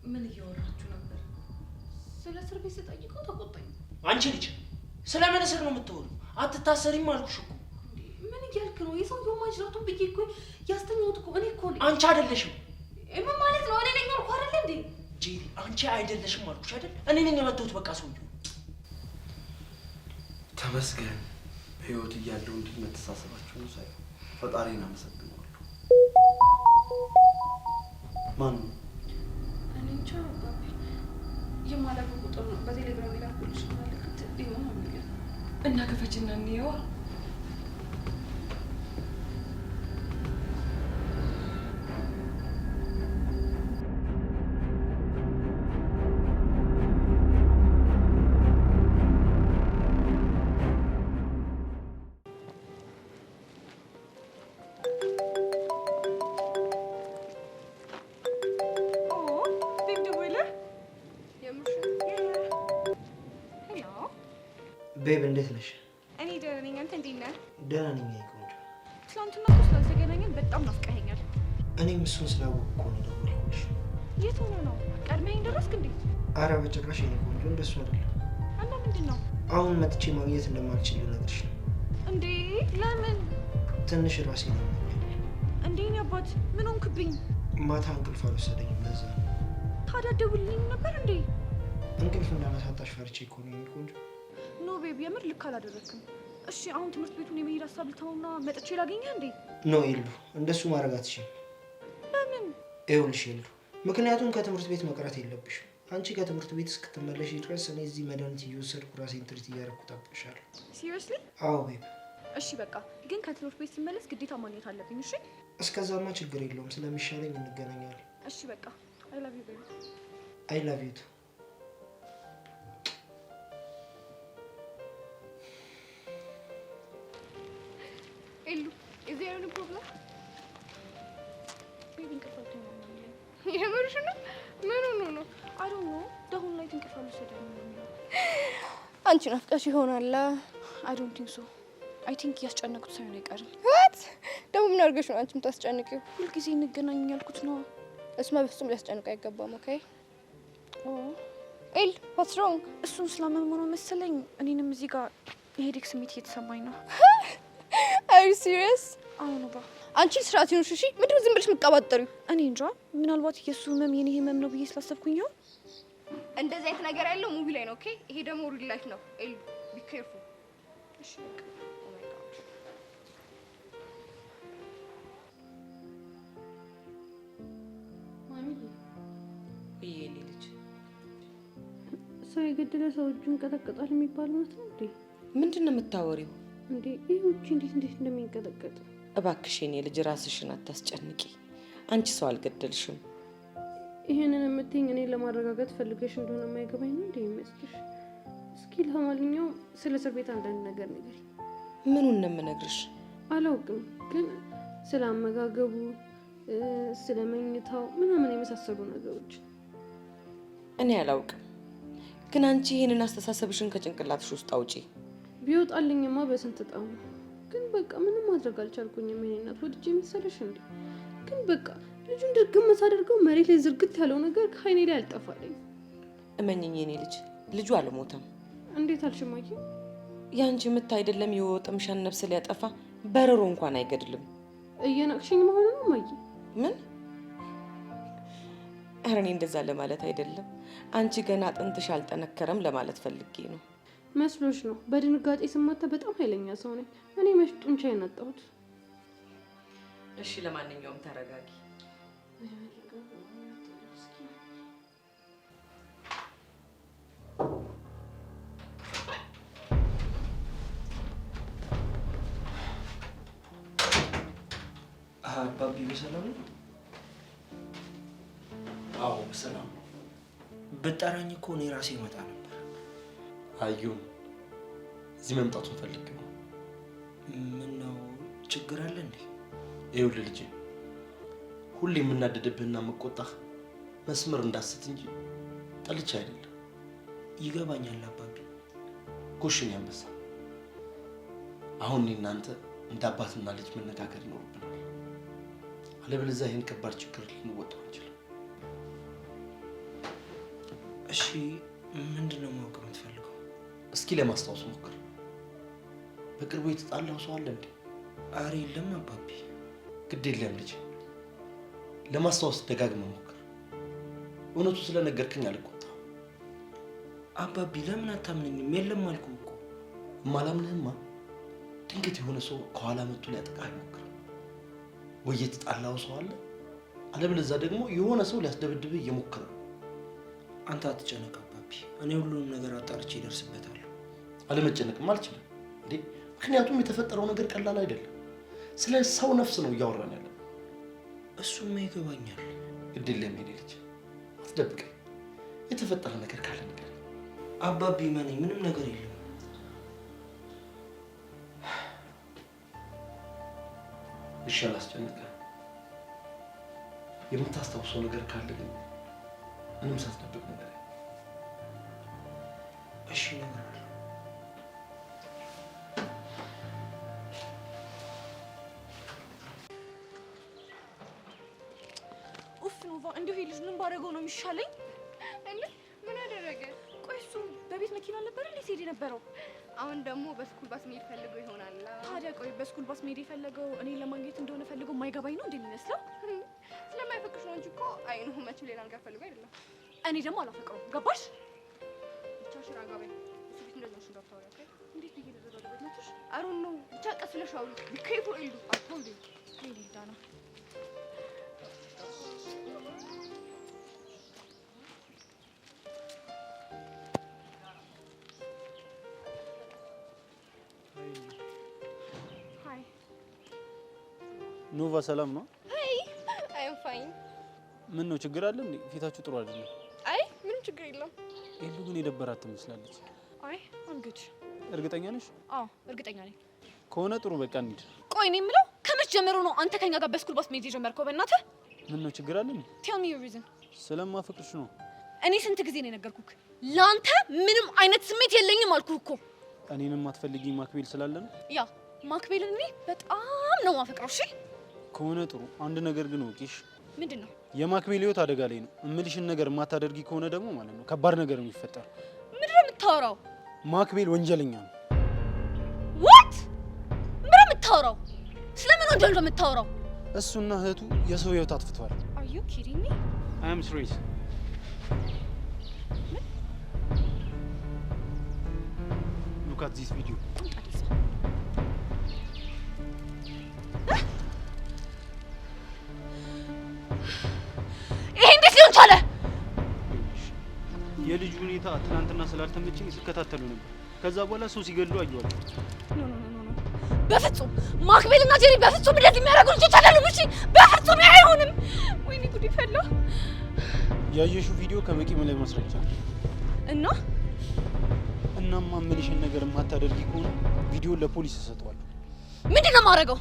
ምን እያወራችሁ ነበር? ስለ እስር ቤት ስጠይቀው ተቆጣኝ። አንቺ ልጅ ስለምን እስር ነው የምትወሪው? አትታሰሪም አልኩሽ እኮ። ምን እያልክ ነው? የሰውየው ማጅራቱን ብዬ እኮ ያስተኛሁት እኮ እኔ እኮ ነኝ። አንቺ አይደለሽም። ምን ማለት ነው? እኔ ነኝ አልኩህ አይደል እንዴ? ጄሪ አንቺ አይደለሽም አልኩሽ አይደል? እኔ ነኝ የመተውት በቃ ሰውየው። ተመስገን በህይወት እያለሁ እንዲህ መተሳሰባችሁን ሳይ ፈጣሪን አመሰግናለሁ። ማን ነው? እኔ እንጃ አባቢ። የማላውቀው ቁጥር ነው። በቴሌግራም ይላክልሽ ማለት ይሆን ነው የሚለው እና ከፈችና እንየዋ። ቤብ እንዴት ነሽ? እኔ ደህና ነኝ። አንተ እንዴት ነህ? ደህና ነኝ። ቆንጆ ትናንትና እኮ ስላልተገናኘን በጣም ናፍቀኸኛል። እኔም እሱን ስላወቅኩ እኮ ነው የደወልኩልሽ። የት ሆነህ ነው? ቀድመኸኝ ደረስክ እንዴ? ኧረ በጭራሽ የኔ ቆንጆ እንደሱ አይደለም። እና ምንድን ነው? አሁን መጥቼ ማግኘት እንደማልችል ልነግርሽ ነው። እንዴ ለምን? ትንሽ ራሴ ነው እንዴ። እኔ አባት ምን ሆንክብኝ? ማታ እንቅልፍ አልወሰደኝም። ለዛ ነው። ታዲያ ደውልልኝ ነበር እንዴ? እንቅልፍ እንዳላሳጣሽ ፈርቼ እኮ ነው የኔ ቆንጆ። ኖ ቤቢ፣ የምር ልክ አላደረክም። እሺ አሁን ትምህርት ቤቱን የመሄድ ሀሳብ ልተውና መጥቼ ላገኘህ እንዴ? ኖ ኤልዱ፣ እንደሱ ማድረግ አትችይም። ለምን? ይኸውልሽ ኤልዱ፣ ምክንያቱም ከትምህርት ቤት መቅረት የለብሽም። አንቺ ከትምህርት ቤት እስክትመለሽ ድረስ እኔ እዚህ መድኃኒት እየወሰድኩ ራሴን ትሪት እያደረኩ እጠብቅሻለሁ። ሲሪየስሊ? አዎ ቤብ። እሺ በቃ ግን ከትምህርት ቤት ስመለስ ግዴታ ማግኘት አለብኝ። እሺ እስከዛማ ችግር የለውም። ስለሚሻለኝ እንገናኛለን። እሺ በቃ አይ ላቭ ዩ ቤቢ። አይ ላቭ ዩ ቱ። ኤሉ is there any problem? ቤቢ እንቅልፍ ነው። የምርሽ ነው? ምን ሆኖ ነው? I don't know. ደሁን ላይ እንቅልፍ አልወሰደኝም ነው የሚለው። አንቺ ናፍቀሽ ይሆናል። I don't think so. I think ያስጨነቁት ሳይሆን አይቀርም። what? ደግሞ ምን አድርገሽ ነው አንቺ የምታስጨንቂው? ሁልጊዜ እንገናኝ ያልኩት ነው። እሱማ በፍጹም ሊያስጨንቅ አይገባም። ኦኬ ኤል what's wrong? እሱን ስላመመው ነው መሰለኝ እኔንም እዚህ ጋር የሄዴክ ስሜት እየተሰማኝ ነው። Are you serious? አሁን ባ አንቺ ስርዓት ይሁንሽ እሺ። ምንድን ነው ዝም ብለሽ የምትቀባጠሪው? እኔ እንጃ ምናልባት የሱ ህመም የኔ ህመም ነው ብዬ ስላሰብኩኝ ነው። እንደዚህ አይነት ነገር ያለው ሙቪ ላይ ነው። ኦኬ ይሄ ደግሞ ሪል ላይፍ ነው። ኤል ቢ ኬርፉል እሺ። በቃ ኦ ማይ ጋድ ማሚ የኔ ልጅ ሰው የገደለ ሰው እጁን ቀጠቀጣል የሚባለው ነው እንዴ? ምንድን ነው የምታወሪው እንዴ? ይሁንቺ እንዴት እንደሚንቀጠቀጥ እባክሽ የኔ ልጅ ራስሽን አታስጨንቂ። አንቺ ሰው አልገደልሽም። ይሄንን የምትይኝ እኔ ለማረጋጋት ፈልገሽ እንደሆነ የማይገባኝ ነው እንዴ የሚመስልሽ? እስኪ ለማንኛውም ስለ እስር ቤት አንዳንድ ነገር ንገሪኝ። ምኑን ነው የምነግርሽ? አላውቅም፣ ግን ስለ አመጋገቡ፣ ስለ መኝታው ምናምን የመሳሰሉ ነገሮች እኔ አላውቅም፣ ግን አንቺ ይሄንን አስተሳሰብሽን ከጭንቅላትሽ ውስጥ አውጪ። ቢወጣልኝማ በስንት ጣሙ። ግን በቃ ምንም ማድረግ አልቻልኩኝም። የኔ እናት ወድጄ መሰለሽ እንዴ? ግን በቃ ልጁን ድርግም ሳደርገው መሬት ላይ ዝርግት ያለው ነገር ከዓይኔ ላይ አልጠፋልኝ። እመኝኝ የኔ ልጅ ልጁ አልሞተም። እንዴት አልሽማዬ? ያንቺ ምት አይደለም የወጥምሻን ነፍስ ሊያጠፋ በረሮ እንኳን አይገድልም። እየናቅሽኝ መሆኑ ነው ማዬ? ምን? ኧረ እኔ እንደዛ ለማለት አይደለም። አንቺ ገና አጥንትሽ አልጠነከረም ለማለት ፈልጌ ነው። መስሎሽ ነው? በድንጋጤ ስማታ በጣም ኃይለኛ ሰው ነኝ እኔ። መች ጡንቻዬን አጣሁት። እሺ ለማንኛውም ተረጋጊ። አባቢ በሰላም ነው? አዎ በሰላም ነው። ብጠራኝ እኮ እኔ ራሴ እመጣ ነበር። አዩን እዚህ መምጣቱን ፈልጌ ነው። ምን ነው ችግር አለ እንዴ? ይኸውልህ ልጄ፣ ሁሌ የምናደድብህና መቆጣህ መስመር እንዳስት እንጂ ጠልቼ አይደለም። ይገባኛል አባቢ። ጎሽን ያንበሳ፣ አሁን እኔ እናንተ እንደ አባትና ልጅ መነጋገር ይኖርብናል። አለበለዚያ ይህን ከባድ ችግር ልንወጣው አንችልም። እሺ ምንድነው ማወቅ የምትፈልገው? እስኪ ለማስታወስ ሞክር። በቅርቡ የተጣላው ሰው አለ እንዴ? አረ የለም አባቢ። ግድ የለም ልጅ፣ ለማስታወስ ደጋግመህ ሞክር። እውነቱ ስለነገርከኝ አልቆጣም። አባቢ ለምን አታምነኝም? የለም አልኩህ እኮ። ማላምንህማ ድንገት የሆነ ሰው ከኋላ መጥቶ ሊያጠቃህ ይሞክር። ወይ የተጣላው ሰው አለ፣ አለበለዚያ ደግሞ የሆነ ሰው ሊያስደብድብህ እየሞከረ ነው። አንተ አትጨነቅ አባቢ፣ እኔ ሁሉንም ነገር አጣርቼ እደርስበታለሁ። አለመጨነቅም አልችልም እንዴ፣ ምክንያቱም የተፈጠረው ነገር ቀላል አይደለም። ስለ ሰው ነፍስ ነው እያወራን ያለ። እሱማ ይገባኛል። ግድ የለም የኔ ልጅ፣ አትደብቀኝ። የተፈጠረ ነገር ካለ ነገር አባቢ መነኝ፣ ምንም ነገር የለም። እሺ አላስጨንቅህ። የምታስታውሰው ነገር ካለ ግን ምንም ሳትደብቅ ነገር። እሺ ነገር አለ። ኡፍ ኖቫ፣ እንዲሁ ይሄ ልጅ ምን ባደረገው ነው የሚሻለኝ? እንዴ ምን አደረገ? ቆይ እሱ በቤት መኪና ነበር እንዴ ሲሄድ የነበረው? አሁን ደግሞ በስኩል ባስ መሄድ ፈልጎ ይሆናል። ታዲያ ቆይ በስኩል ባስ መሄድ የፈለገው እኔን ለማግኘት እንደሆነ ፈልገው የማይገባኝ ነው እንደሚመስለው? ስለማይፈቅሽ ነው እንጂ እኮ አይኑ መቼም ሌላ ነገር ፈልጎ አይደለም። እኔ ደግሞ አላፈቅረውም። ገባሽ? ብቻ ሽራ ጋር እሱ ፊት እንደዚህ ነው ሽንዳታው ያከ እንዴት ብዬ ልረጋጋበት ነውሽ? አሩን ነው ብቻ ቀስ ብለሽ አውሪ። ቢከይፎ ይሉ አትወልድ ሄሊ ዳና ኖቫ ሰላም ነው? አይ አም ፋይን። ምን ነው ችግር አለ እንዴ? ፊታችሁ ጥሩ አይደለም። አይ ምንም ችግር የለም። ኤሉ ግን የደበራት ትመስላለች። አይ አንግድ። እርግጠኛ ነሽ? አዎ እርግጠኛ ነኝ። ከሆነ ጥሩ በቃ እንሂድ። ቆይ እኔ የምለው ከመቼ ጀምሮ ነው አንተ ከኛ ጋር በስኩል ባስ መሄድ የጀመርከው? በእናትህ ምን ነው ችግር አለ እንዴ? ቴል ሚ ዩር ሪዝን። ስለማፈቅርሽ ነው። እኔ ስንት ጊዜ ነው የነገርኩክ? ለአንተ ምንም አይነት ስሜት የለኝም አልኩህ እኮ። እኔንም አትፈልጊኝ ማክቤል ስላለ ነው? ያ ማክቤልን እኔ በጣም ነው ማፈቅረው። እሺ ከሆነ ጥሩ። አንድ ነገር ግን ወቂሽ። ምንድን ነው? የማክቤል ህይወት አደጋ ላይ ነው። እምልሽን ነገር የማታደርጊ ከሆነ ደግሞ ማለት ነው ከባድ ነገር ነው የሚፈጠር። ምንድን ነው የምታወራው? ማክቤል ወንጀለኛ ነው። ዋት? ምንድን ነው የምታወራው? ስለምን ወንጀል ነው የምታወራው? እሱና እህቱ የሰው ህይወት አጥፍቷል። አር ዩ ኪዲንግ ሚ? አይ አም ሲሪየስ። ሉክ አት ዚስ ቪዲዮ። የልጁ ሁኔታ ትናንትና ስላልተመቸኝ ስከታተሉ ነበር። ከዛ በኋላ ሰው ሲገሉ አየዋለሁ። ኖ ኖ ኖ ኖ፣ በፍጹም ማክቤልና ጀሪ በፍጹም እንደዚህ የሚያደርጉ ልጆች አይደሉም። እሺ በፍጹም አይሆንም። ወይኔ ጉድ ይፈላ። ያየሽው ቪዲዮ ከበቂ በላይ ማስረጃ እና እናማ ምንሽን ነገር የማታደርጊ ከሆነ ቪዲዮ ለፖሊስ እሰጠዋለሁ። ምንድን ነው የማደርገው?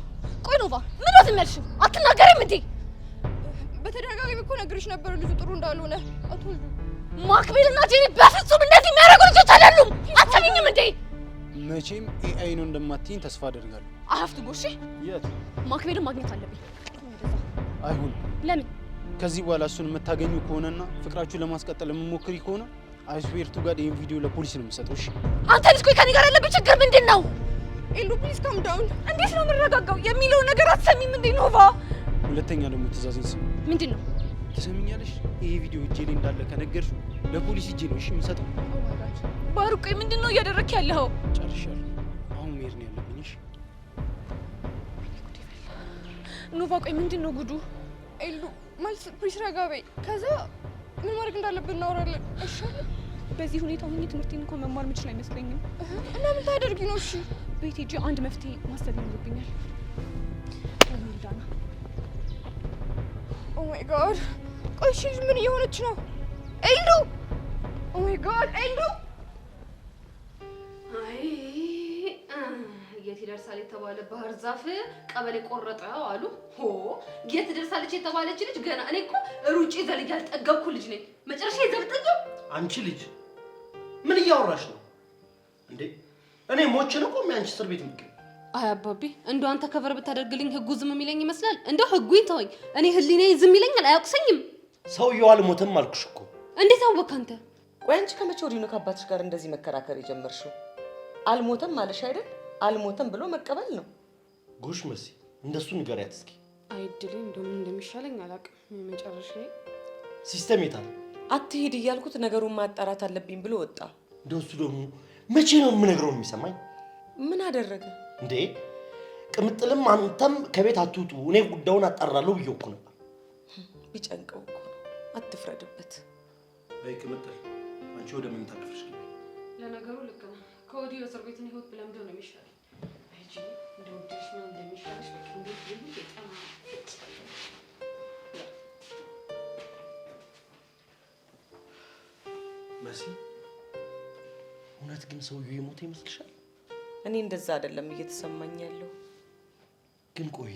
ቆይ ኖቫ፣ ምን ነው ዝም አትናገሪም እንዴ? በተደጋጋሚ እኮ ነግሬሽ ነበር ልጁ ጥሩ እንዳልሆነ። አትወልዱ ማክቤልና ጀሪ በፍጹም እንደዚህ የሚያደርጉ ልጆች አይደሉም። አትሰሚኝም እንዴ? መቼም ኤአይ ነው እንደማትይኝ ተስፋ አደርጋለሁ። አሀፍቱ ጎሽ። የት? ማክቤልን ማግኘት አለብኝ። አይሁን። ለምን? ከዚህ በኋላ እሱን የምታገኙ ከሆነና ፍቅራችሁን ለማስቀጠል የምሞክሪ ከሆነ አይስዌርቱ ጋር ይሄን ቪዲዮ ለፖሊስ ነው የምሰጠው። እሺ? አንተ ልጅ ቆይ፣ ከኔ ጋር ያለብህ ችግር ምንድን ነው? ኤሉ ፕሊዝ ካም ዳውን። እንዴት ነው የምረጋጋው? የሚለው ነገር አትሰሚም እንዴ ኖቫ? ሁለተኛ ደግሞ ትእዛዜን ስሚ። ምንድን ነው? ትሰሚኛለሽ? ይሄ ቪዲዮ እጄ ላይ እንዳለ ከነገርሽ ለፖሊስ እጄ ነው እሺ የምሰጠው። ባሩቅ ቆይ፣ ምንድን ነው እያደረግክ ያለኸው? ጨርሻለሁ። አሁን መሄድ ነው ያለብኝ። እሺ ኖቫ፣ ቆይ ምንድን ነው ጉዱ? ኤሉ ማለት ፕሊዝ ረጋ በይ። ከዛ ምን ማድረግ እንዳለብን እናወራለን። እሺ በዚህ ሁኔታ ሆኜ ትምህርቴን እንኳን መማር የምችል አይመስለኝም። እና ምን ታደርጊ ነው? እሺ ቤት ሄጄ አንድ መፍትሄ ማሰብ ይኖርብኛል። ዳና ኦ ማይ ጋድ። ቆይ እሺ ምን እየሆነች ነው? ኤሉ ኦ ማይ ጋድ ኤሉ። አይ የት ይደርሳል የተባለ ባህር ዛፍ ቀበሌ ቆረጠው አሉ። ሆ የት ትደርሳለች የተባለች ልጅ ገና እኔ እኮ ሩጬ ዘልዬ ያልጠገብኩ ልጅ ነኝ። መጨረሻ የዘብጠኛው አንቺ ልጅ ምን እያወራሽ ነው እንዴ? እኔ ሞቼ ነው ቆሜ አንቺ እስር ቤት የምትገኝ? አይ አባቢ እንደው አንተ ከቨር ብታደርግልኝ ህጉ ዝም የሚለኝ ይመስላል። እንደው ህጉ ይተወኝ፣ እኔ ህሊናዬ ዝም ይለኛል፣ አያውቅሰኝም። ሰውየው አልሞተም አልኩሽ እኮ። እንዴት አወቅህ አንተ? ቆይ አንቺ ከመቼ ወዲህ ነው ከአባትሽ ጋር እንደዚህ መከራከር የጀመርሽው? አልሞተም ማለሽ አይደል? አልሞተም ብሎ መቀበል ነው። ጎሽ መሲ እንደሱ ንገሪያት እስኪ። አይድሌ እንደምን እንደሚሻለኝ አላውቅም። መጨረሻ ሲስተም የታል? አትሄድ እያልኩት ነገሩን ማጣራት አለብኝ ብሎ ወጣ። እንደሱ ደግሞ መቼ ነው የምነግረው የሚሰማኝ? ምን አደረገ እንዴ? ቅምጥልም አንተም ከቤት አትውጡ እኔ ጉዳዩን አጣራለሁ ብዬ እኮ ነበር። ቢጨንቀው እኮ ነው። አትፍረድበት። በይ ቅምጥል አንቺ ወደ መኝታ ክፍልሽ ግቢ። ለነገሩ ልክ ነው። ከወዲህ የእስር ቤትን ህይወት ብለምደው ነው የሚሻለኝ። አይጂ እንደውልሽ ምን እንደሚሻለሽ በቃ እንዴት ይሄ በጣም መሲ እውነት ግን ሰውዬው የሞተ ይመስልሻል? እኔ እንደዛ አይደለም እየተሰማኝ ያለው። ግን ቆይ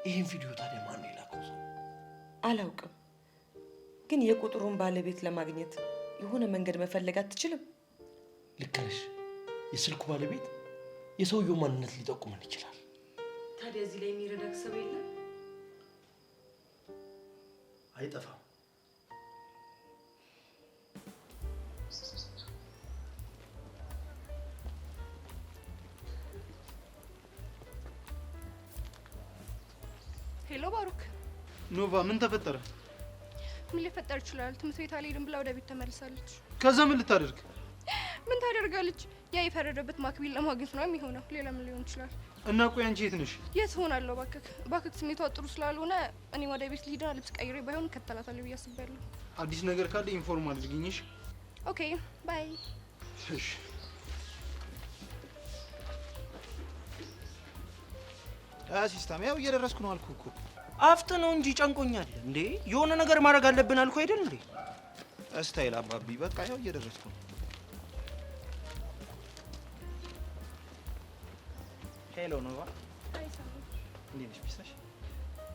ይሄን ቪዲዮ ታዲያ ማን ነው የላከው? ሰው አላውቅም፣ ግን የቁጥሩን ባለቤት ለማግኘት የሆነ መንገድ መፈለግ አትችልም? ልክ ነሽ። የስልኩ ባለቤት የሰውየው ማንነት ሊጠቁመን ይችላል። ታዲያ እዚህ ላይ የሚረዳክ ሰው የለም? አይጠፋም። ሄሎ ባሩክ። ኖቫ ምን ተፈጠረ? ምን ሊፈጠር ይችላል? ትምህርት ቤት አልሄድም ብላ ወደ ቤት ተመልሳለች። ከዛ ምን ልታደርግ? ምን ታደርጋለች? ያ የፈረደበት ማክቢል ለማግኘት ነው የሚሆነው። ሌላ ምን ሊሆን ይችላል? እና ቆይ አንቺ የት ነሽ? የት ሆናለሁ? ባክክ ስሜቷ ጥሩ ስላልሆነ እኔ ወደ ቤት ልሂድና ልብስ ቀይሬ ባይሆን እከተላታለሁ ብዬ አስቤያለሁ። አዲስ ነገር ካለ ኢንፎርም አድርጊኝ። እሺ? ኦኬ ባይ። እሺ። ሲስተም ያው እየደረስኩ ነው አልኩህ እኮ። አፍጥ ነው እንጂ ጨንቆኛል። እንዴ የሆነ ነገር ማድረግ አለብን አልኩ አይደል እንዴ? እስታይል አባቢ በቃ ያው እየደረስኩ ነው። ሄሎ ኖቫ። እንዴት ነሽ ቢሳሽ?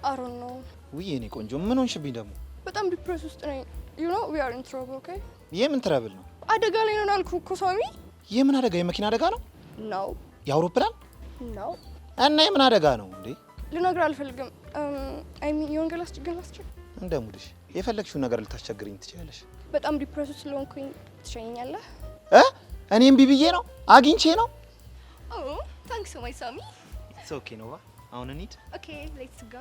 አሮን ነው። ውይ የኔ ቆንጆ ምን ሆንሽብኝ ደግሞ? በጣም ዲፕሬስ ውስጥ ነኝ። ዩ ኖ ዊ አር ኢን ትራብል። ኦኬ የምን ትራብል ነው? አደጋ ላይ ነን አልኩህ እኮ ሳሚ። የምን አደጋ? የመኪና አደጋ ነው? ነው። የአውሮፕላን ነው። እና የምን አደጋ ነው እንዴ? ልነግርህ አልፈልግም። አይ ሚን የወንጌል አስቸገር እንደ ሙድሽ የፈለግሽውን ነገር ልታስቸግሪኝ ትችላለሽ። በጣም ዲፕሬስ ውስጥ ስለሆንኩኝ ትሸኘኛለህ? እኔም ቢብዬ ነው አግኝቼ ነው። ኦ ታንክስ ሶ ማች ሳሚ። ኢትስ ኦኬ ኖቫ። አሁን እንሂድ። ኦኬ ሌትስ ጎ።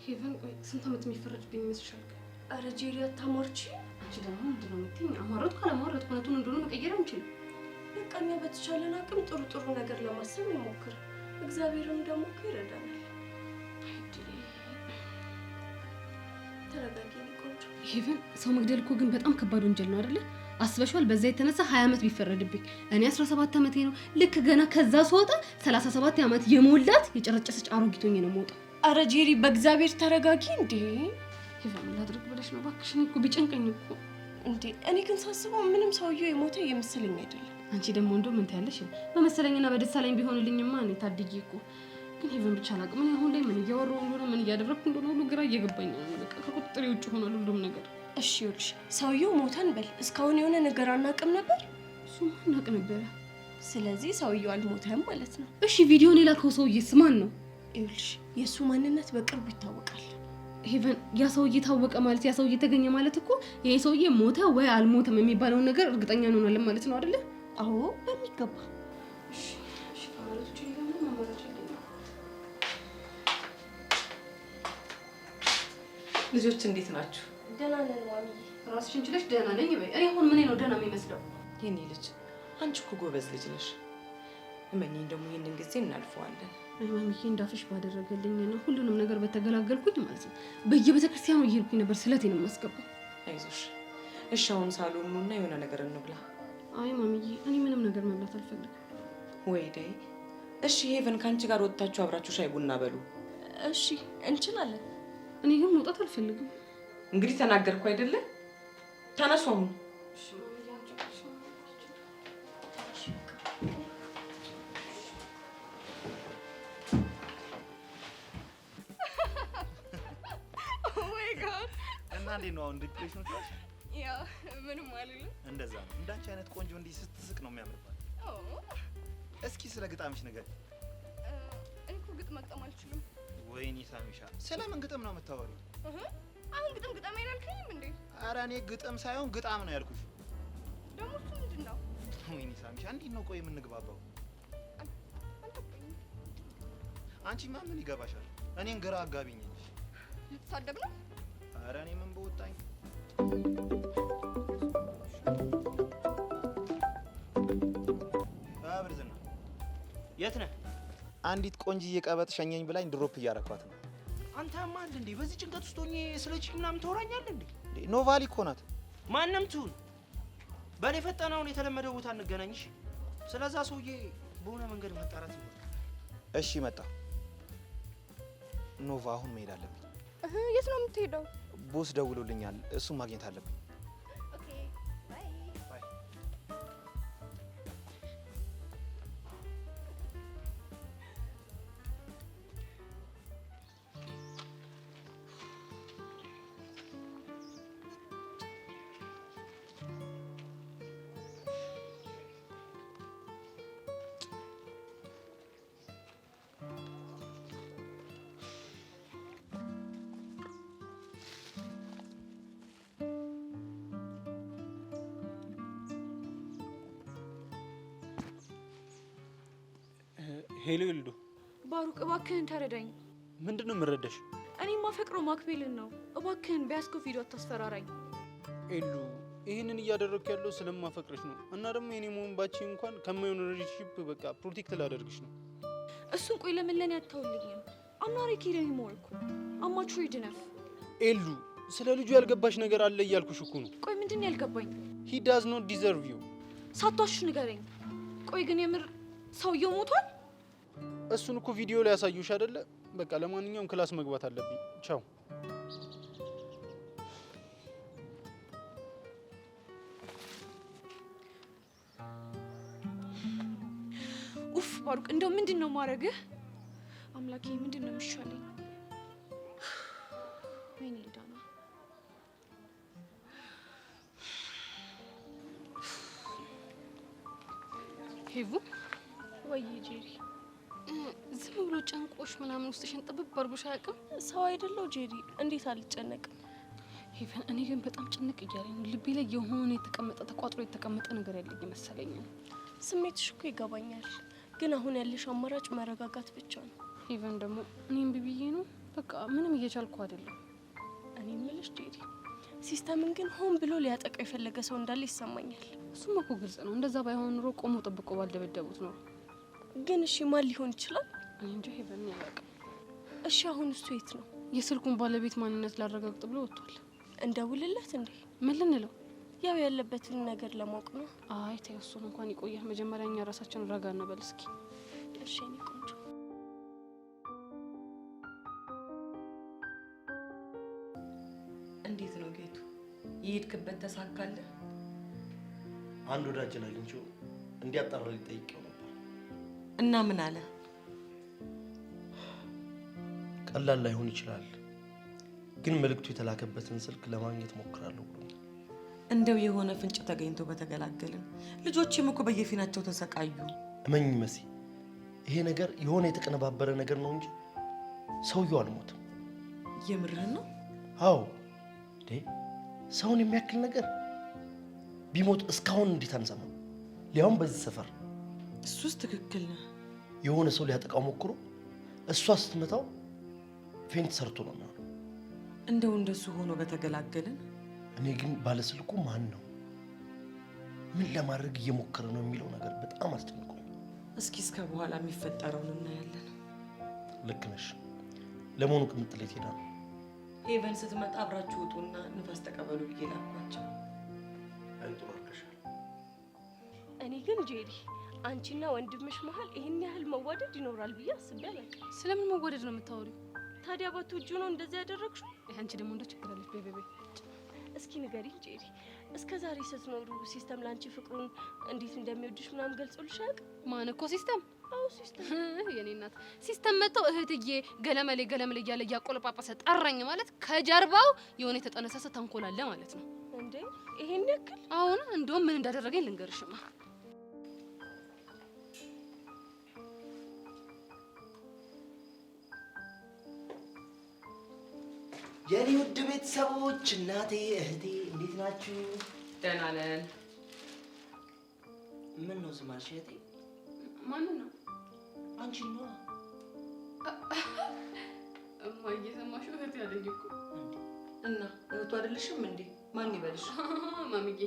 ሄቨን ቆይ ስንት ዓመት የሚፈረድብኝ ይመስልሻል? አረ ጄሪ አታሟርቺ። አንቺ ደግሞ ምንድን ነው የምትይኝ? አማረጥኩ አላማረጥኩ እውነቱን እንደሆነ መቀየር አንችልም። በቃ እኛ በተቻለን አቅም ጥሩ ጥሩ ነገር ለማሰብ እንሞክር። እግዚአብሔርም ደግሞ እኮ ይረዳናል። ተረጋጊ ቆንጆ። ሄቨን ሰው መግደል እኮ ግን በጣም ከባድ ወንጀል ነው አይደለ? አስበሽዋል? በዛ የተነሳ 20 ዓመት ቢፈረድብኝ እኔ 17 ዓመቴ ነው። ልክ ገና ከዛ ስወጣ 37 ዓመት የሞላት የጨረጨሰች አሮጊቶኝ ነው የምወጣው። አረ ጄሪ በእግዚአብሔር ተረጋጊ እንዴ። ሄቨን ላድርግ ብለሽ ነው? እባክሽ እኔ እኮ ቢጨንቀኝ እኮ እንዴ። እኔ ግን ሳስበው ምንም ሰውዬው የሞተ የመሰለኝ አይደለም። አንቺ ደግሞ እንደው ምን ታያለሽ? በመሰለኝና በደሳለኝ ቢሆንልኝማ እኔ ታድዬ እኮ። ግን ሄቨን ብቻ አላውቅም እኔ አሁን ላይ ምን እያወራሁ እንደሆነ ምን እያደረግኩ እንደሆነ ሁሉ ግራ እየገባኝ ነው። በቃ ከቁጥጥሬ ውጭ ሆኗል ሁሉም ነገር። እሺ ይኸውልሽ ሰውዬው ሞተን በል እስካሁን የሆነ ነገር አናውቅም ነበር። እሱማ አናውቅ ነበረ። ስለዚህ ሰውዬው አልሞተም ማለት ነው። እሺ ቪዲዮን የላከው ሰውዬስ ማን ነው? ይኸውልሽ የእሱ ማንነት በቅርቡ ይታወቃል። ሄቨን ያ ሰውዬ ታወቀ ማለት ያ ሰውዬ ተገኘ ማለት እኮ ይሄ ሰውዬ ሞተ ወይ አልሞተም የሚባለውን ነገር እርግጠኛ እንሆናለን ማለት ነው አይደለ? አዎ በሚገባ። እሺ እሺ ካለች ይሄን ማማራጭ አለኝ። ልጆች እንዴት ናችሁ? ደህና ነን ማሚ። ራስሽን ችለሽ ደህና ነኝ በይ። እኔ አሁን ምን ነው ደህና የሚመስለው? የኔ ልጅ አንቺ እኮ ጎበዝ ልጅ ነሽ። እመኚኝ ደግሞ ይሄንን ጊዜ እናልፈዋለን። ማሚዬ እንዳፍሽ ባደረገልኝ ነው ሁሉንም ነገር በተገላገልኩኝ ማለት ነው። በየቤተክርስቲያኑ እየሄድኩኝ ነበር ስለቴን የማስገባው። አይዞሽ። እሺ አሁን ሳሎን ነውና የሆነ ነገር እንብላ። አይ ማሚዬ እኔ ምንም ነገር መብላት አልፈልግም። ወይዴ እሺ ሄቨን ካንቺ ጋር ወጥታችሁ አብራችሁ ሻይ ቡና በሉ። እሺ እንችላለን። እኔ ግን መውጣት አልፈልግም። እንግዲህ ተናገርኩ አይደለ? ተነሱ አሁን። እና እንዴት ነው አሁን ዲፕሬሽን ውስጥ? ያ ምንም አይደለም። እንደዛ ነው። እንዳንቺ አይነት ቆንጆ እንዲህ ስትስቅ ነው የሚያምርባት። እስኪ ስለ ግጣምሽ ነገር ግጥም መግጠም አልችልም። ወይኔ ሳሚሻ ስለምን ግጥም ነው የምታወሪው? አሁን ግጥም ያላልከኝም እንዴ? ኧረ እኔ ግጥም ሳይሆን ግጣም ነው ያልኩሽ። ደግሞ እሱ ምንድን ነው? ወይኔ ሳሚሻ እንዴት ነው ቆይ የምንግባባው? አልገባኝም። አንቺማ ምን ይገባሻል? እኔን ግራ አጋቢኝ እንጂ። ልትሳደብ ነው? ኧረ እኔ ምን በወጣኝ። ብርዝና የት ነህ? አንዲት ቆንጅዬ ቀበጥ ሸኘኝ ብላኝ ድሮፕ እያረኳት ነው። አንተ ያማል እንዴ? በዚህ ጭንቀት ውስጥ ሆኜ ስለ ቺክ ምናምን ታወራኛለህ እንዴ? ኖቫሊ እኮ ናት። ማንም ትሁን በእኔ ፈጠናውን የተለመደው ቦታ እንገናኝሽ። ስለዛ ሰውዬ በሆነ መንገድ መጣራት ይኖራል። እሺ መጣ። ኖቫ አሁን መሄድ አለብኝ። የት ነው የምትሄደው? ቦስ ደውሎልኛል። እሱን ማግኘት አለብኝ። ኦኬ ባይ። ሄሎ ይልዱ። ባሩክ እባክህን ተረዳኝ። ምንድነው የምረዳሽ? እኔ ማፈቅረው ማክቤልን ነው። እባክህን ቢያስከው ቪዲዮ አታስፈራራኝ። ኤሉ ይህንን እያደረግኩ ያለው ስለማፈቅረሽ ነው እና ደግሞ የኔ መሆን ባቺ እንኳን ከማይሆን ሪሌሽንሺፕ በቃ ፕሮቴክት ላደርግሽ ነው። እሱን ቆይ ለምን ለኔ አታውልኝም? አምናሪ ኪደን ሞርኩ አማቹሪ ድነፍ ኤሉ ስለ ልጁ ያልገባሽ ነገር አለ እያልኩሽ እኮ ነው። ቆይ ምንድን ያልገባኝ? ሂ ዳዝ ኖት ዲዘርቭ ዩ። ሳቷሽ ንገረኝ። ቆይ ግን የምር ሰውየው ሞቷል? እሱን እኮ ቪዲዮ ላይ ያሳዩሽ አይደለ? በቃ ለማንኛውም ክላስ መግባት አለብኝ። ቻው። ኡፍ ባሩክ እንደው ምንድን ነው ማድረግህ? አምላኬ ምንድን ነው የሚሻለኝ? ወይኔ ዳና ሄቡ ወይ ጄሪ ዝም ብሎ ጨንቆሽ ምናምን ውስጥሽን ጥብብ አድርጎሽ አያውቅም? ሰው አይደለው ጄሪ፣ እንዴት አልጨነቅም? ሄቨን እኔ ግን በጣም ጭንቅ እያለኝ ነው። ልቤ ላይ የሆነ የተቀመጠ ተቋጥሮ የተቀመጠ ነገር ያለኝ መሰለኝ። ስሜትሽ እኮ ይገባኛል፣ ግን አሁን ያለሽ አማራጭ መረጋጋት ብቻ ነው። ሄቨን ደግሞ እኔም ብዬ ነው በቃ ምንም እየቻልኩ አይደለም። እኔ የምልሽ ጄሪ፣ ሲስተምን ግን ሆን ብሎ ሊያጠቃው የፈለገ ሰው እንዳለ ይሰማኛል። እሱማ እኮ ግልጽ ነው። እንደዛ ባይሆን ኑሮ ቆሞ ጠብቆ ባልደበደቡት ነው። ግን እሺ ማን ሊሆን ይችላል? እኔ እንጃ ሄቨን ያላውቅም። እሺ አሁን እሱ የት ነው? የስልኩን ባለቤት ማንነት ላረጋግጥ ብሎ ወጥቷል። እንደውልለት እንዴ? ምን ልንለው? ያው ያለበትን ነገር ለማወቅ ነው። አይ ተይው፣ እሱን እንኳን ይቆያል። መጀመሪያ እኛ ራሳችን ረጋ እንበል እስኪ። እሺ እኔ ቆንጆ። እንዴት ነው ጌቱ? የሄድክበት ተሳካልህ? አንድ ወዳጅን አግኝቼው እንዲያጣራ ሊጠይቀው ነበር እና ምን አለ? ቀላል ላይሆን ይችላል፣ ግን መልእክቱ የተላከበትን ስልክ ለማግኘት ሞክራለሁ ብሎ እንደው የሆነ ፍንጭ ተገኝቶ በተገላገልን። ልጆችም እኮ በየፊናቸው ተሰቃዩ። እመኝ መሲ፣ ይሄ ነገር የሆነ የተቀነባበረ ነገር ነው እንጂ ሰውየው አልሞትም። የምርህን ነው? አዎ እንዴ፣ ሰውን የሚያክል ነገር ቢሞት እስካሁን እንዴት አንሰማም? ሊያውም በዚህ ሰፈር። እሱስ ትክክል ነህ። የሆነ ሰው ሊያጠቃው ሞክሮ እሷ ስትመታው ፌንት ሰርቶ ነው የሚሆነው። እንደው እንደሱ ሆኖ በተገላገልን። እኔ ግን ባለስልኩ ማን ነው፣ ምን ለማድረግ እየሞከረ ነው የሚለው ነገር በጣም አስጨንቆኝ። እስኪ እስከ በኋላ የሚፈጠረውን እናያለን። ልክ ነሽ። ለመሆኑ ቅምጥል የት ሄዳ ነው? ሄቨን ስትመጣ አብራችሁ ውጡና ንፋስ ተቀበሉ ብዬ ላኳቸው። አይጥሩ አድርገሻል። እኔ ግን ጄሪ፣ አንቺና ወንድምሽ መሀል ይሄን ያህል መዋደድ ይኖራል ብዬ አስቤ አላውቅም። ስለምን መዋደድ ነው የምታወሪው? ታዲያ ባትወጂው ነው እንደዚህ ያደረግሽው? አንቺ ደግሞ እንደ ችግር አለሽ። ቤቤ እስኪ ንገሪኝ ጄሪ፣ እስከ ዛሬ ስትኖሩ ሲስተም ላንቺ ፍቅሩን እንዴት እንደሚወድሽ ምናምን ገልጾልሽ አያውቅም? ማን እኮ ሲስተም? አዎ ሲስተም። የኔ እናት ሲስተም መጥቶ እህትዬ ገለመሌ ገለመሌ እያለ እያቆለጳጳሰ ጠራኝ ማለት ከጀርባው የሆነ የተጠነሰሰ ተንኮል አለ ማለት ነው። እንዴ ይሄን ያክል? አሁን እንደውም ምን እንዳደረገኝ ልንገርሽማ። የኔ ውድ ቤተሰቦች እናቴ እህቴ እንዴት ናችሁ? ደህና ነን። ምን ነው ዝም አልሽ እህቴ? ማንን ነው? አንቺን ነዋ። እማዬ ሰማሽው? እህቴ ያለኝ እኮ እና እህቱ አይደለሽም እንዴ? ማን ይበልሽ? ማሚዬ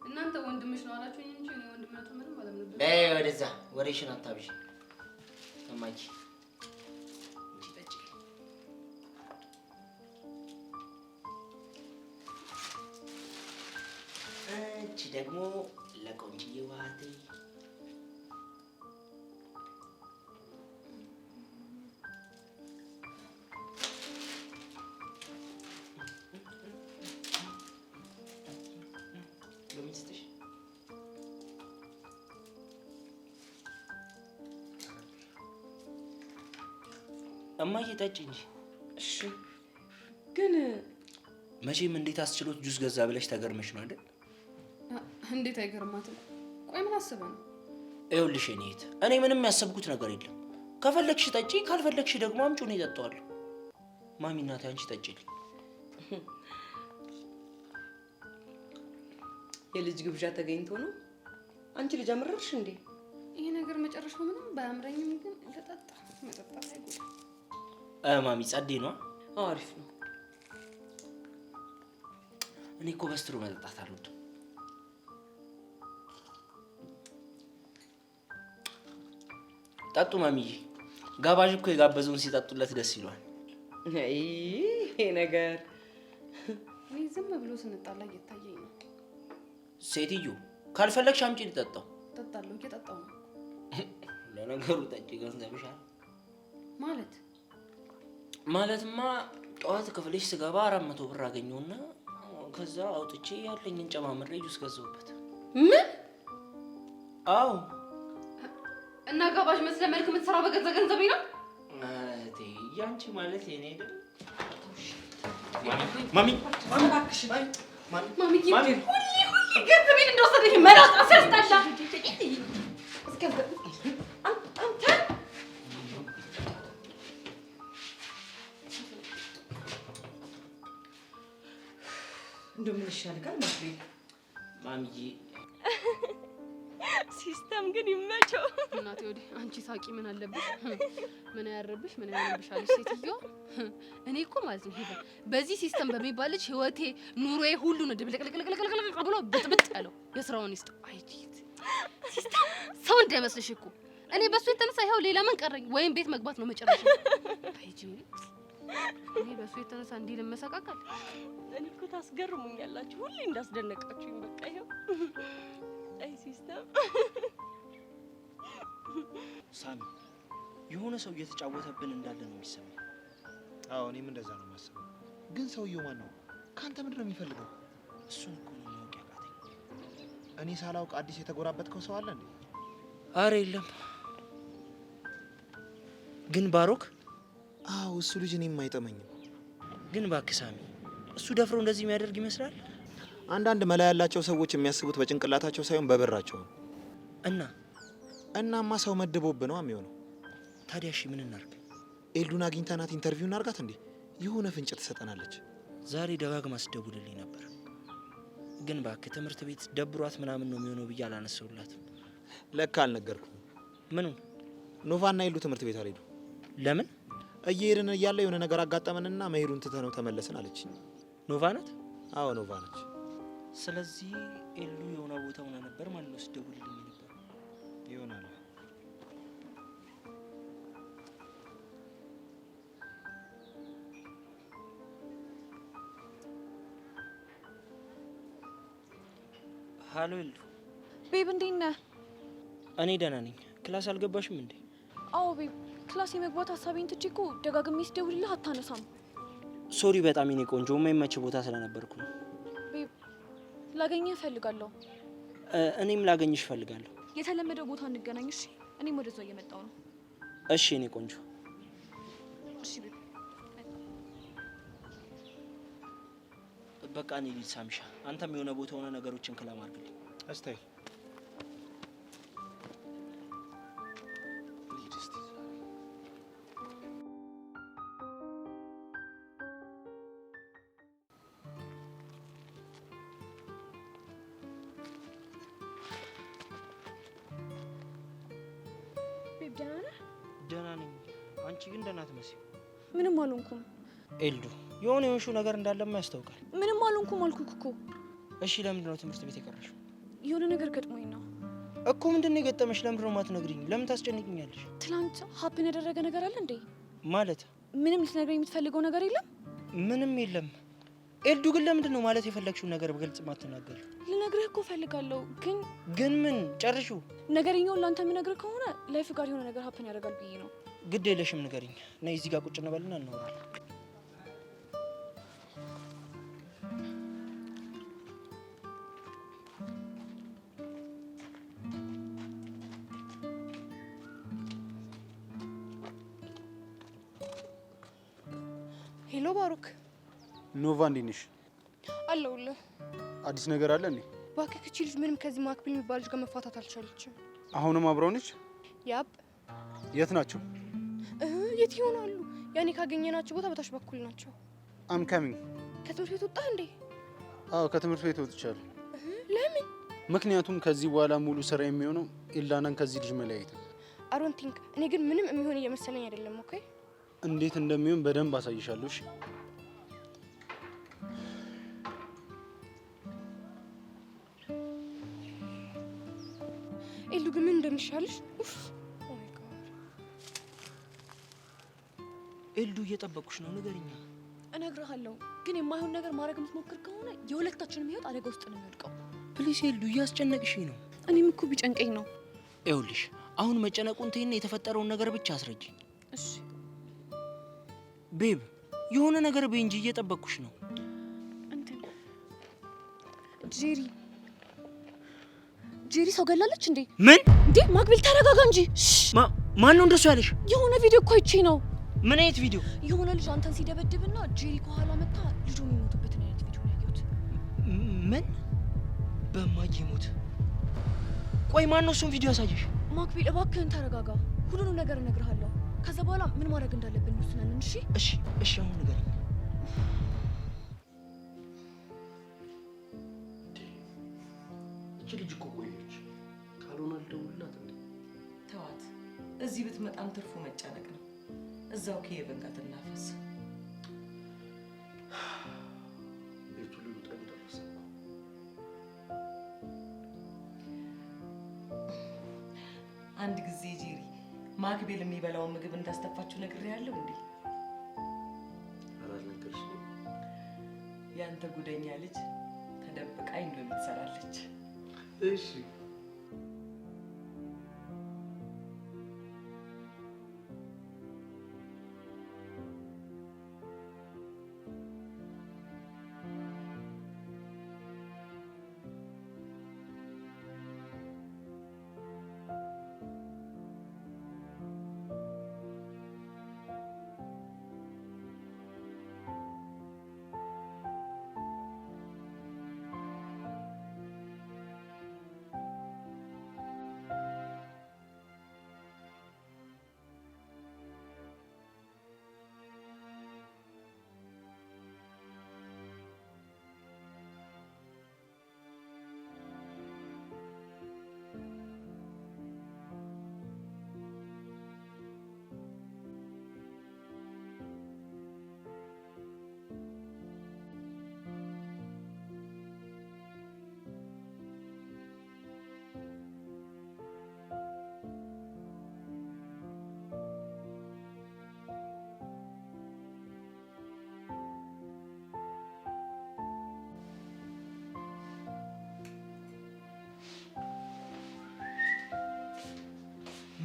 እናንተ ወንድምሽ ነው አላችሁኝ እንጂ እኔ ወንድምነቱ ምንም አላምንበትም። በይ ወደዛ ወሬሽን አታብዢ እማዬ። እንጂ ጠጪ። እቺ ደግሞ ለቆንጅዬ ዋቴ። ለሚስትሽ እማዬ ጠጪ እንጂ። እሺ ግን መቼም እንዴት አስችሎት ጁስ ገዛ ብለሽ ተገርመሽ ነው አይደል? እንዴት አይገርማትም? ቆይ ምን አስበህ ነው? ይኸውልሽ የኔ እህት፣ እኔ ምንም ያሰብኩት ነገር የለም። ከፈለግሽ ጠጪ፣ ካልፈለግሽ ደግሞ አምጪው ነው እጠጣዋለሁ። ማሚ እናቴ አንቺ ጠጪልኝ። የልጅ ግብዣ ተገኝቶ ነው? አንቺ ልጅ አመረርሽ እንዴ? ይሄ ነገር መጨረሻው ምንም ባያምረኝም ግን ልጠጣ መጠጣት አይጎዳም። ማሚ ጸዴ ነው። አሪፍ ነው። እኔ እኮ በስትሮ መጠጣት አልወድም። ጠጡ ማሚዬ። ጋባዥ እኮ የጋበዘውን ሲጠጡለት ደስ ይሏል። አይ ይሄ ነገር እኔ ዝም ብሎ ስንጣላ እየታየኝ ነው። ሴትዮ ካልፈለግሽ አምጪ ልጠጣው። ጠጣለሁ፣ እየጠጣሁ ነው። ለነገሩ ጠጪ ገንዘብሻል ማለትማ ጠዋት ክፍልሽ ስገባ 400 ብር አገኘውና ከዛ አውጥቼ ያለኝን ጨማምሬ ጁስ ገዛሁበት። ምን? አዎ። እና ጋባዥ መስለህ መልክ የምትሰራው በገዛ ገንዘቤ ነው? እቴ ያንቺ ማለት የኔ አይደል? ማሚ እባክሽ ማሚ ሁሌ ገንዘቤን እንደወሰደኝ መላጣ ሲያስጠላ። እንደው ምን ይሻልካል መስሎኝ። ማሚዬ ሲስተም ግን ይመቸው። እናቴ ወዲህ አንቺ ሳቂ ምን አለብሽ? ምን ያረብሽ? ምን ያረብሻል ሴትዮ? እኔ እኮ ማለት ነው ሄዳ በዚህ ሲስተም በሚባል ልጅ ህይወቴ ኑሮዬ ሁሉ ነው ድብልቅልቅልቅልቅ ብሎ ብጥብጥ ያለው። የስራውን ይስጥ። አይ ሲስተም ሰው እንዳይመስልሽ እኮ እኔ በሱ የተነሳ ይኸው ሌላ ምን ቀረኝ? ወይም ቤት መግባት ነው መጨረሻ። አይ ጂኒ እኔ በሱ የተነሳ እንዲህ ልመሰቃቀል። እኔ እኮ ታስገርሙኛላችሁ ሁሌ እንዳስደነቃችሁኝ። በቃ ይኸው አይ ሲስተም ሳሚ የሆነ ሰው እየተጫወተብን እንዳለ ነው የሚሰማኝ። አዎ እኔም እንደዛ ነው የማስበው። ግን ሰውየው ማን ነው? ካንተ ምንድን ነው የሚፈልገው? እሱን እኮ ነው ማወቅ ያቃተኝ። እኔ ሳላውቅ አዲስ የተጎራበትከው ሰው አለ እንዴ? አረ የለም። ግን ባሮክ? አዎ እሱ ልጅ እኔም አይጠመኝም። ግን እባክህ ሳሚ እሱ ደፍሮ እንደዚህ የሚያደርግ ይመስላል? አንዳንድ መላ ያላቸው ሰዎች የሚያስቡት በጭንቅላታቸው ሳይሆን በብራቸው ነው። እናማ ሰው መድቦብህ ነው የሚሆነው። ታዲያ እሺ ምን እናድርግ? ኤልዱን አግኝተናት ኢንተርቪው እናድርጋት እንዴ? የሆነ ፍንጭ ትሰጠናለች። ዛሬ ደጋግማ ስትደውልልኝ ነበር። ግን እባክህ ትምህርት ቤት ደብሯት ምናምን ነው የሚሆነው ብዬ አላነሳሁላትም። ለካ አልነገርኩም። ምኑን? ኖቫና ኤልዱ ትምህርት ቤት አልሄዱ። ለምን? እየሄድን እያለ የሆነ ነገር አጋጠመንና መሄዱን ትተነው ተመለስን አለች። ኖቫ ናት? አዎ ኖቫ ነች። ስለዚህ ኤሉ የሆነ ቦታ ሆና ነበር ማለት ነው ስትደውልልኝ ነበር። ይሆናል። ሃሎ ኤሉ። ቤብ እንዴት ነህ? እኔ ደህና ነኝ። ክላስ አልገባሽም እንዴ? አዎ ቤብ፣ ክላስ የመግባት ሀሳቤን ትቼ እኮ ደጋግሜ ስደውልልህ አታነሳም። ሶሪ በጣም የኔ ቆንጆ፣ የማይመች ቦታ ስለነበርኩ ነው። ቤብ ላገኘህ እፈልጋለሁ። እኔም ላገኝሽ እፈልጋለሁ። የተለመደው ቦታ እንገናኝ እሺ? እኔም ወደዛው እየመጣሁ ነው። እሺ የኔ ቆንጆ። እሺ ቤብ። በቃ እኔ ልጅ ሳምሻ፣ አንተም የሆነ ቦታ ሆነ ነገሮችን ክላም አድርግልኝ። እስታይ ደህና ነህ? ደህና ነኝ። አንቺ ግን ደህና አትመስይም። ምንም አልሆንኩም። ኤልዱ የሆነ የሆንሽው ነገር እንዳለማ ያስታውቃል። ምንም አልሆንኩም አልኩህ እኮ። እሺ ለምንድን ነው ትምህርት ቤት የቀረሽው? የሆነ ነገር ገጥሞኝ ነው እኮ። ምንድን ነው የገጠመሽ? ለምንድን ነው የማትነግሪኝ? ለምን ታስጨንቅኛለሽ? ትናንት ሀፕን ያደረገ ነገር አለ እንዴ? ማለት ምንም ልትነግረኝ የምትፈልገው ነገር የለም? ምንም የለም። ኤልዱ ግን ለምንድን ነው ማለት የፈለግሽውን ነገር በግልጽ ማትናገር? ልነግርህ እኮ ፈልጋለሁ ግን ምን ጨርሺው? ነገርኛውን ለአንተ የምነግርህ ከሆነ ላይፍ ጋር የሆነ ነገር ሀፕን ያደርጋል ብዬ ነው። ግድ የለሽም ንገሪኝ። ነይ እዚህ ጋር ቁጭ እንበልና እናወራለን። ሄሎ ባሩክ። ኖቫ እንዴት ነሽ? አለሁልህ። አዲስ ነገር አለ እንዴ? እባክህ እቺ ልጅ ምንም ከዚህ ማክቢል የሚባል ልጅ ጋር መፋታት አልቻለችም። አሁንም አብረው ነች? ያብ። የት ናቸው? የት ይሆናሉ? ያኔ ካገኘናቸው ቦታ በታች በኩል ናቸው። አም ካሚንግ። ከትምህርት ቤት ወጣህ እንዴ? አዎ ከትምህርት ቤት ወጥቻለሁ። ለምን? ምክንያቱም ከዚህ በኋላ ሙሉ ስራ የሚሆነው ኢላናን ከዚህ ልጅ መለያየት ነው። አሮን ቲንክ እኔ ግን ምንም የሚሆን እየመሰለኝ አይደለም። ኦኬ እንዴት እንደሚሆን በደንብ አሳይሻለሁ። እሺ ኤሉ ግን ምን እንደሚሻልሽ? ኡፍ ኦ ማይ ጋድ። ኤልዱ እየጠበቁሽ ነው፣ ንገሪኛ። እነግርሃለሁ፣ ግን የማይሆን ነገር ማድረግ የምትሞክር ከሆነ የሁለታችንም ህይወት አደጋ ውስጥ ነው የሚወድቀው። ፕሊስ ኤልዱ፣ እያስጨነቅሽኝ ነው። እኔም እኮ ቢጨንቀኝ ነው። ይኸውልሽ አሁን መጨነቁን ተይና የተፈጠረውን ነገር ብቻ አስረጅኝ። እሺ ቤብ፣ የሆነ ነገር በይ እንጂ እየጠበቅኩሽ ነው። እንትን ጄሪ ሰው ገላለች እንዴ? ምን እንዴ? ማክቢል ተረጋጋ እንጂ። ማን ነው እንደሱ ያለሽ? የሆነ ቪዲዮ እኮ አይቼ ነው። ምን አይነት ቪዲዮ? የሆነ ልጅ አንተን ሲደበድብና ጄሪ ከኋላ መታ ልጁ የሚሞቱበትን አይነት ቪዲዮ ነው ያየሁት። ምን? በማዬ ሞት? ቆይ ማን ነው እሱን ቪዲዮ ያሳየሽ? ማክቢል እባክህን ተረጋጋ። ሁሉንም ነገር እነግርሃለሁ። ከዛ በኋላ ምን ማድረግ እንዳለብን እንወስናለን። እሺ እሺ፣ አሁን ንገሪኝ። እቺ ልጅ እኮ ቆየች። ካልሆነ አልደውልላት እንዴ? ተዋት። እዚህ ብትመጣም ትርፉ መጨነቅ ነው። እዛው ከየበን ጋር ትናፈስ። ቤቱ ልውጠን ደረሰ። አንድ ጊዜ ጄሪ ማክቤል የሚበላውን ምግብ እንዳስተፋችሁ ነግሬያለሁ እንዴ? አላልነገርሽኝም? ያንተ ጉደኛ ልጅ ተደብቃ እንደምን ትሰራለች። እሺ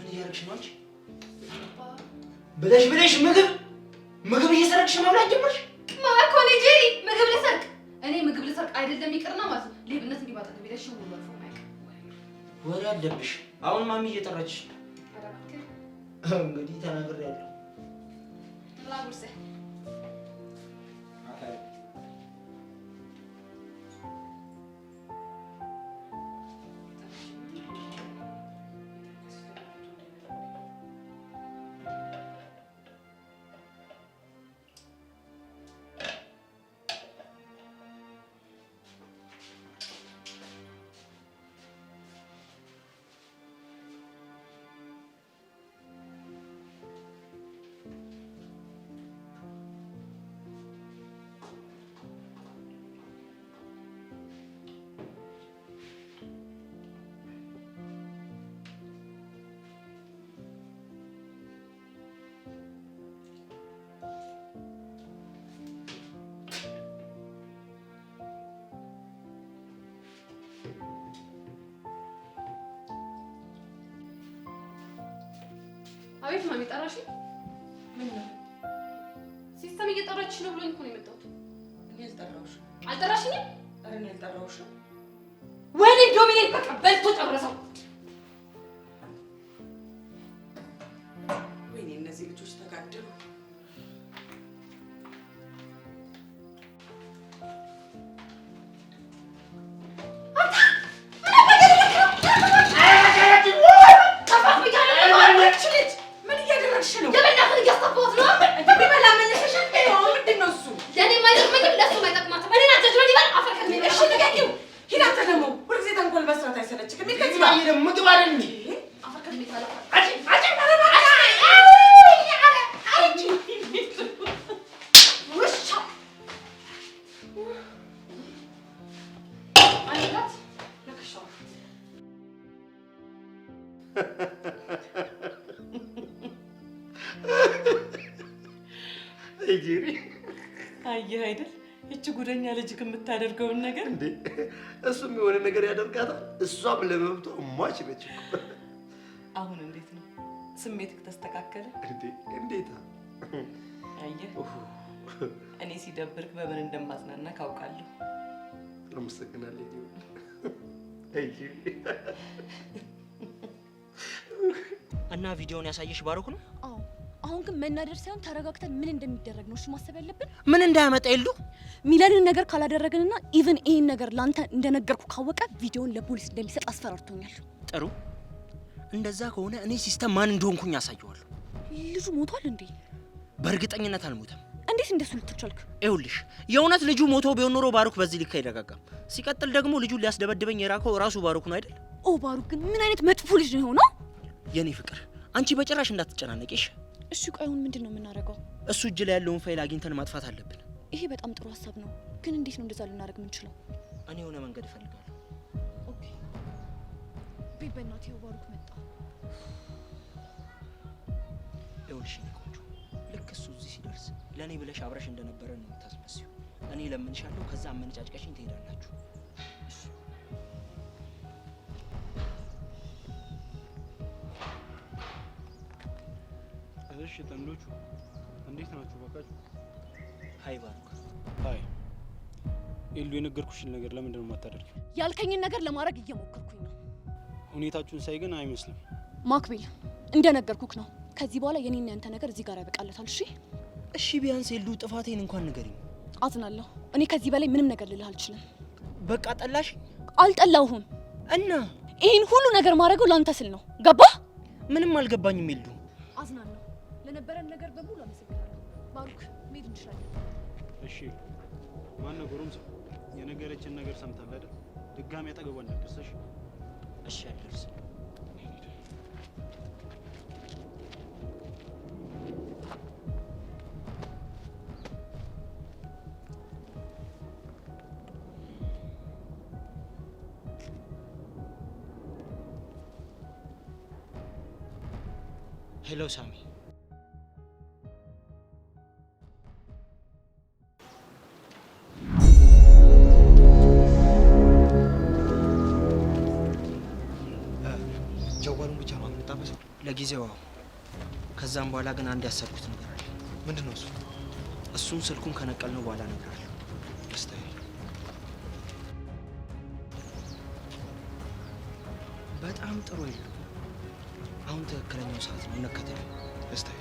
እያደረግሽ ነው አንቺ? ብለሽ ምግብ እየሰረቅሽ መብላት ጀመርሽ? ማኮ ልጄ ምግብ ልሰርቅ? እኔ ምግብ ልሰርቅ አይደለም ይቅርና ማለት ነው ሌብነት እንዲባጣ ከቤተሽ ነው ወልፎ ማይክ ወሬ አለብሽ። አሁን ማሚ እየጠራችሽ ነው። እንግዲህ ተናግሬያለሁ። ላጉርሰ አቤት ማሚ ጠራሽ? ምን ነው? ሲስተም እየጠራችሽ ነው ብሎኝ እኮ ነው የመጣሁት። እኔ አልጠራሁሽም። አልጠራሽኝም? ኧረ እኔ አልጠራሁሽም። ወይኔ ዶሚኒክ በቃ በልቶ ጨረሰው። ወይኔ እነዚህ ልጆች ተጋደሉ። አየህ አይደል እቺ ጉደኛ ልጅ የምታደርገውን ነገር እንዴ? እሱም የሆነ ነገር ያደርጋታል። እሷም ለመብቷ ሟች ነች። አሁን እንዴት ነው ስሜትክ ተስተካከለ? እንዴ እንዴታ! አየህ እኔ ሲደብርክ በምን እንደማዝናና ካውቃለሁ። አመሰግናለሁ። እና ቪዲዮውን ያሳየሽ ባሩክ ነው? አዎ። አሁን ግን መናደር ሳይሆን ተረጋግተን ምን እንደሚደረግ ነው እሺ ማሰብ ያለብን። ምን እንዳያመጣ ይሉ ሚለንን ነገር ካላደረግንና ኢቭን ይሄን ነገር ላንተ እንደነገርኩ ካወቀ ቪዲዮውን ለፖሊስ እንደሚሰጥ አስፈራርቶኛል። ጥሩ። እንደዛ ከሆነ እኔ ሲስተም ማን እንደሆንኩኝ አሳየዋለሁ። ልጁ ሞቷል እንዴ? በእርግጠኝነት አልሞተም። እንዴት እንደሱ ልትቻልክ? ይኸውልሽ የእውነት ልጁ ሞቶ ቢሆን ኖሮ ባሩክ በዚህ ልክ አይረጋጋም። ሲቀጥል ደግሞ ልጁን ሊያስደበድበኝ የራከው ራሱ ባሩክ ነው አይደል? ኦ ባሩክ ግን ምን አይነት መጥፎ ልጅ ነው የሆነው? የኔ ፍቅር አንቺ በጭራሽ እንዳትጨናነቂሽ። እሺ ቆይ አሁን ምንድን ነው የምናደርገው? እሱ እጅ ላይ ያለውን ፋይል አግኝተን ማጥፋት አለብን። ይሄ በጣም ጥሩ ሀሳብ ነው፣ ግን እንዴት ነው እንደዛ ልናደርግ የምንችለው? እኔ የሆነ መንገድ እፈልጋለሁ። ኦኬ ቤት በእናትህ ባሩክ መጣ። ይኸውልሽ ቆንጆ ልክ እሱ እዚህ ሲደርስ ለእኔ ብለሽ አብረሽ እንደነበረ ነው የምታስመስዩ። እኔ ለምንሻለሁ፣ ከዛ አመነጫጭቀሽኝ ትሄዳላችሁ። እሺ ጥንዶቹ እንዴት ናችሁ? ባካችሁ። ሀይ ባሩክ። ሀይ ኤሉ፣ የነገርኩሽን ነገር ለምንድን ነው የማታደርጊው? ያልከኝን ነገር ለማድረግ እየሞከርኩኝ ነው። ሁኔታችሁን ሳይ ግን አይመስልም። ማክቤል እንደነገርኩክ ነው። ከዚህ በኋላ የኔና ያንተ ነገር እዚህ ጋር ያበቃለታል። እሺ እሺ፣ ቢያንስ ኤሉ ጥፋቴን እንኳን ንገሪኝ። አዝናለሁ። እኔ ከዚህ በላይ ምንም ነገር ልልህ አልችልም። በቃ ጠላሽ? አልጠላሁም። እና ይህን ሁሉ ነገር ማድረገው ላንተ ስል ነው። ገባህ? ምንም አልገባኝም ኤሉ። አዝናለሁ። ለነበረን ነገር በሙሉ አመሰግናለሁ። ባሩክ መሄድ እንችላለን። እሺ ማነው ጎረምሳው? የነገረችን ነገር ሰምተሃል አይደል? ድጋሚ አጠገቧ እንዳትደርሰሽ። እሺ አልደርስም። ሄሎ ሳሚ። ጀዋሉን ብቻ ነው የምንጣበሰው? ለጊዜው አዎ። ከዛም በኋላ ግን አንድ ያሰብኩት ነገር አለ። ምንድን ነው እሱ? እሱን ስልኩን ከነቀልነው በኋላ እነግርሃለሁ። ደስታዬ፣ በጣም ጥሩ የለም። አሁን ትክክለኛው ሰዓት ነው። እንከተለው። ደስታዬ